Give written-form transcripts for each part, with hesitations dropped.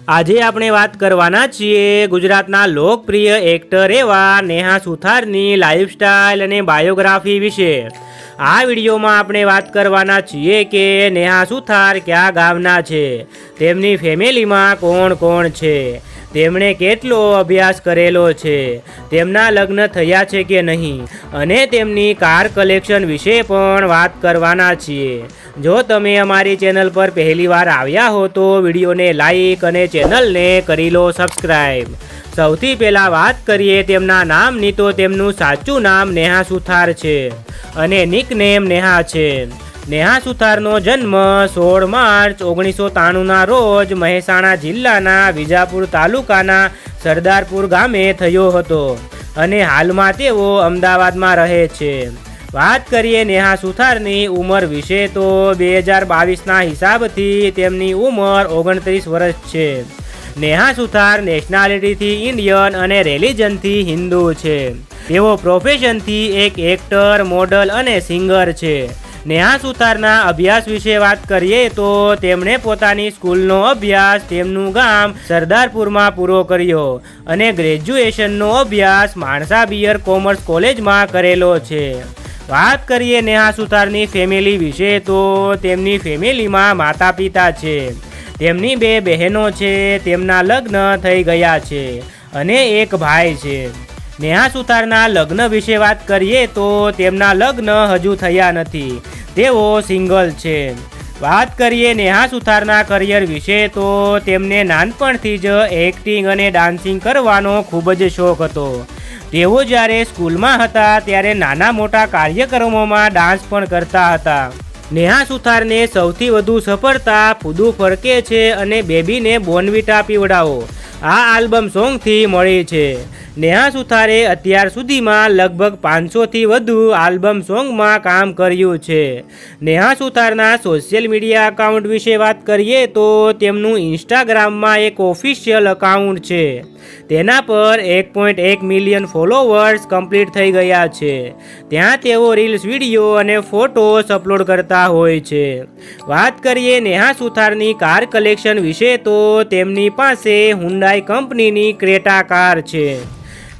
આજે આપણે વાત કરવાના છીએ ગુજરાતના લોકપ્રિય એક્ટર એવા નેહા સુથારની લાઈફસ્ટાઈલ અને બાયોગ્રાફી વિશે। આ વિડીયોમાં આપણે વાત કરવાના છીએ કે નેહા સુથાર કયા ગામના છે, તેમની ફેમિલીમાં કોણ કોણ છે, તેમણે કેટલો અભ્યાસ કરેલો છે, તેમના લગ્ન થયા છે કે નહીં અને તેમની કાર કલેક્શન વિશે પણ વાત કરવાના છીએ। જો તમે અમારી ચેનલ પર પહેલીવાર આવ્યા હો તો વિડીયોને લાઈક અને ચેનલને કરી લો સબસ્ક્રાઈબ। સૌથી પહેલાં વાત કરીએ તેમના નામની તો તેમનું સાચું નામ નેહા સુથાર છે અને નિકનેમ નેહા છે। નેહા સુથારનો જન્મ 16 માર્ચ 1993ના રોજ મહેસાણા જિલ્લાના વિજાપુર તાલુકાના સરદારપુર ગામે થયો હતો અને હાલમાં તેઓ અમદાવાદમાં રહે છે। વાત કરીએ નેહા સુથારની ઉંમર વિશે તો 2022ના હિસાબથી તેમની ઉંમર 29 વર્ષ છે। નેહા સુથાર નેશનાલિટીથી ઇન્ડિયન અને રિલિજનથી હિન્દુ છે। તેઓ પ્રોફેશનથી એક એક્ટર, મોડલ અને સિંગર છે। નેહા સુથારના અભ્યાસ વિશે વાત કરીએ તો તેમણે પોતાની સ્કૂલનો અભ્યાસ તેમનું ગામ સરદારપુરમાં પૂરો કર્યો અને ગ્રેજ્યુએશનનો અભ્યાસ માણસા બિયર કોમર્સ કોલેજમાં કરેલો છે। વાત કરીએ નેહા સુથારની ફેમિલી વિશે તો તેમની ફેમિલીમાં માતા પિતા છે, તેમની 2 બહેનો છે, તેમના લગ્ન થઈ ગયા છે અને એક ભાઈ છે। નેહા સુથારના લગ્ન વિશે વાત કરીએ તો તેમના લગ્ન હજુ થયા નથી, તેઓ સિંગલ છે। વાત કરીએ નેહા સુથારના કરિયર વિશે તો તેમને નાનપણથી જ એક્ટિંગ અને ડાન્સિંગ કરવાનો ખૂબ જ શોખ હતો। તેઓ જ્યારે સ્કૂલમાં હતા ત્યારે નાના મોટા કાર્યક્રમોમાં ડાન્સ પણ કરતા હતા। નેહા સુથારને સૌથી વધુ સફળતા ફૂદુ ફરકે છે અને બેબીને બોર્નવિટા પીવડાવો આ આલ્બમ સોંગથી મળી છે। નેહા સુથારે અત્યાર સુધીમાં લગભગ 500થી વધુ આલ્બમ સોંગમાં કામ કર્યું છે। નેહા સુથારના સોશિયલ મીડિયા એકાઉન્ટ વિશે વાત કરીએ તો તેમનું ઇન્સ્ટાગ્રામમાં એક ઓફિશિયલ એકાઉન્ટ છે, તેના પર 1.1 મિલિયન ફોલોવર્સ કમ્પ્લીટ થઈ ગયા છે। ત્યાં તેઓ રીલ્સ, વિડીયો અને ફોટોસ અપલોડ કરતા હોય છે। વાત કરીએ નેહા સુથારની કાર કલેક્શન વિશે તો તેમની પાસે હુન્ડાઈ કંપનીની ક્રેટા કાર છે।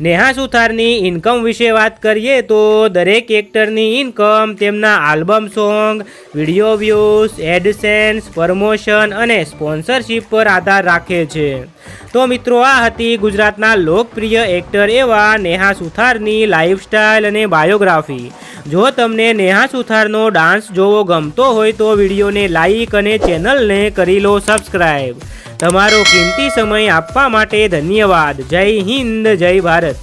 નેહા સુથારની ઇન્કમ વિશે વાત કરીએ તો દરેક એક્ટરની ઇન્કમ તેમના album song, video views, AdSense, promotion અને સ્પોન્સરશિપ પર આધાર રાખે છે। તો મિત્રો, આ હતી ગુજરાતના લોકપ્રિય એક્ટર એવા નેહા સુથારની લાઈફસ્ટાઈલ અને બાયોગ્રાફી। જો તમને નેહા સુથારનો ડાન્સ જોવો ગમતો હોય તો વિડીયોને લાઈક અને ચેનલને કરી લો સબસ્ક્રાઈબ। તમારો કિંમતી સમય આપવા માટે ધન્યવાદ। જય હિન્દ, જય ભારત।